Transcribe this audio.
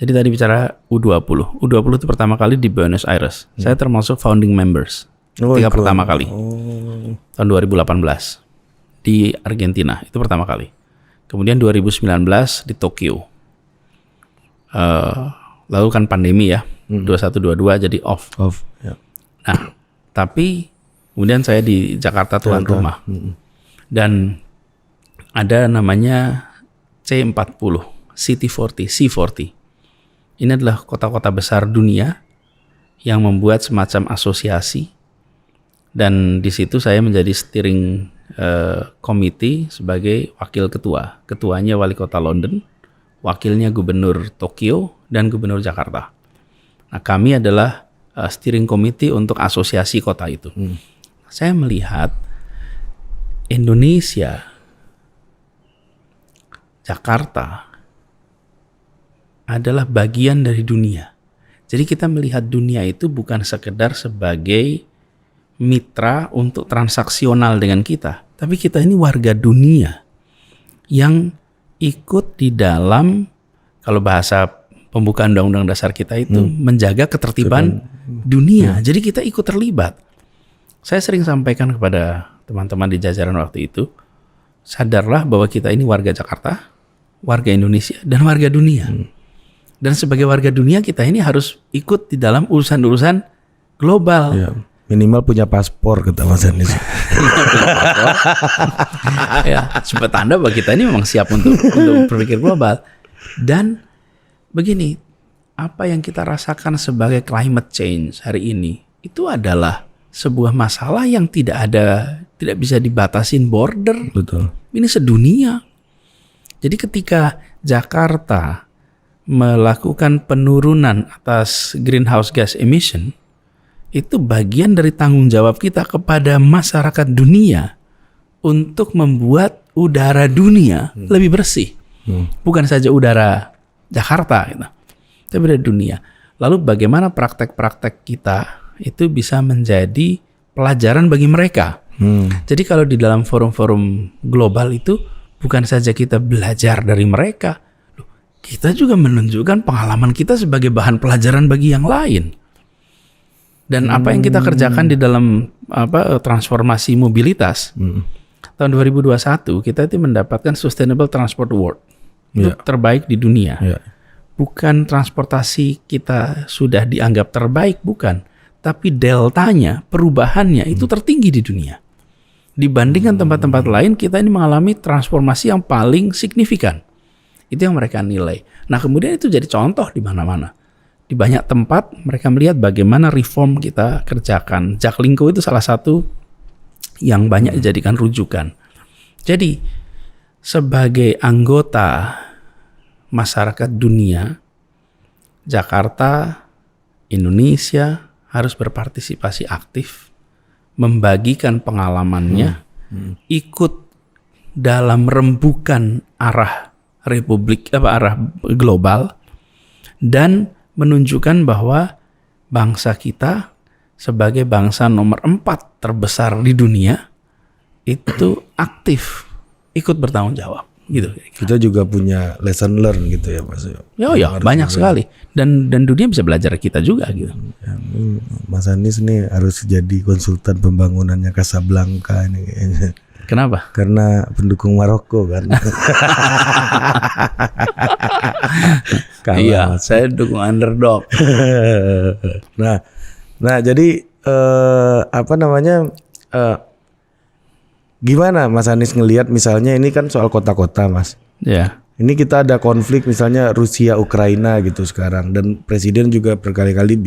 Jadi tadi bicara U20. U20 itu pertama kali di Buenos Aires. Saya termasuk founding members. Ketika pertama kali. Tahun 2018 di Argentina. Itu pertama kali. Kemudian 2019 di Tokyo. Lalu kan pandemi ya. 21-22 jadi off. Ya. Nah, tapi kemudian saya di Jakarta tuan rumah. Dan ada namanya C40, City40, C40. Ini adalah kota-kota besar dunia yang membuat semacam asosiasi, dan di situ saya menjadi steering committee sebagai wakil ketua. Ketuanya wali kota London, wakilnya gubernur Tokyo, dan gubernur Jakarta. Nah, kami adalah steering committee untuk asosiasi kota itu. Saya melihat Indonesia, Jakarta adalah bagian dari dunia. Jadi kita melihat dunia itu bukan sekedar sebagai mitra untuk transaksional dengan kita, tapi kita ini warga dunia yang ikut di dalam, kalau bahasa pembukaan Undang-Undang Dasar kita itu, menjaga ketertiban dunia. Jadi kita ikut terlibat. Saya sering sampaikan kepada teman-teman di jajaran waktu itu, sadarlah bahwa kita ini warga Jakarta, warga Indonesia, dan warga dunia. Dan sebagai warga dunia kita ini harus ikut di dalam urusan-urusan global. Ya, minimal punya paspor kata Mas Anies. Ya, sebuah tanda bahwa kita ini memang siap untuk berpikir global. Dan begini, apa yang kita rasakan sebagai climate change hari ini itu adalah sebuah masalah yang tidak bisa dibatasin border. Betul. Ini sedunia. Jadi ketika Jakarta melakukan penurunan atas greenhouse gas emission, itu bagian dari tanggung jawab kita kepada masyarakat dunia untuk membuat udara dunia lebih bersih. Bukan saja udara Jakarta, gitu, tapi dari dunia. Lalu bagaimana praktek-praktek kita itu bisa menjadi pelajaran bagi mereka. Jadi kalau di dalam forum-forum global itu bukan saja kita belajar dari mereka, kita juga menunjukkan pengalaman kita sebagai bahan pelajaran bagi yang lain. Dan apa yang kita kerjakan di dalam transformasi mobilitas, tahun 2021 kita itu mendapatkan Sustainable Transport Award. Itu terbaik di dunia. Bukan transportasi kita sudah dianggap terbaik, bukan. Tapi deltanya, perubahannya itu tertinggi di dunia. Dibandingkan tempat-tempat lain, kita ini mengalami transformasi yang paling signifikan. Itu yang mereka nilai. Nah, kemudian itu jadi contoh di mana-mana. Di banyak tempat mereka melihat bagaimana reform kita kerjakan. Jaklingko itu salah satu yang banyak dijadikan rujukan. Jadi, sebagai anggota masyarakat dunia, Jakarta, Indonesia harus berpartisipasi aktif, membagikan pengalamannya, ikut dalam rembukan arah arah global, dan menunjukkan bahwa bangsa kita sebagai bangsa nomor 4 terbesar di dunia itu aktif ikut bertanggung jawab gitu. Kita juga punya lesson learn gitu ya Mas. Ya banyak sekali, dan dunia bisa belajar kita juga gitu. Ya, Mas Anies nih harus jadi konsultan pembangunannya Casablanca ini kayaknya. Kenapa? Karena pendukung Maroko kan. Iya, saya dukung underdog. Nah jadi gimana Mas Anies ngelihat misalnya ini kan soal kota-kota Mas. Ya. Ini kita ada konflik misalnya Rusia Ukraina gitu sekarang, dan presiden juga berkali-kali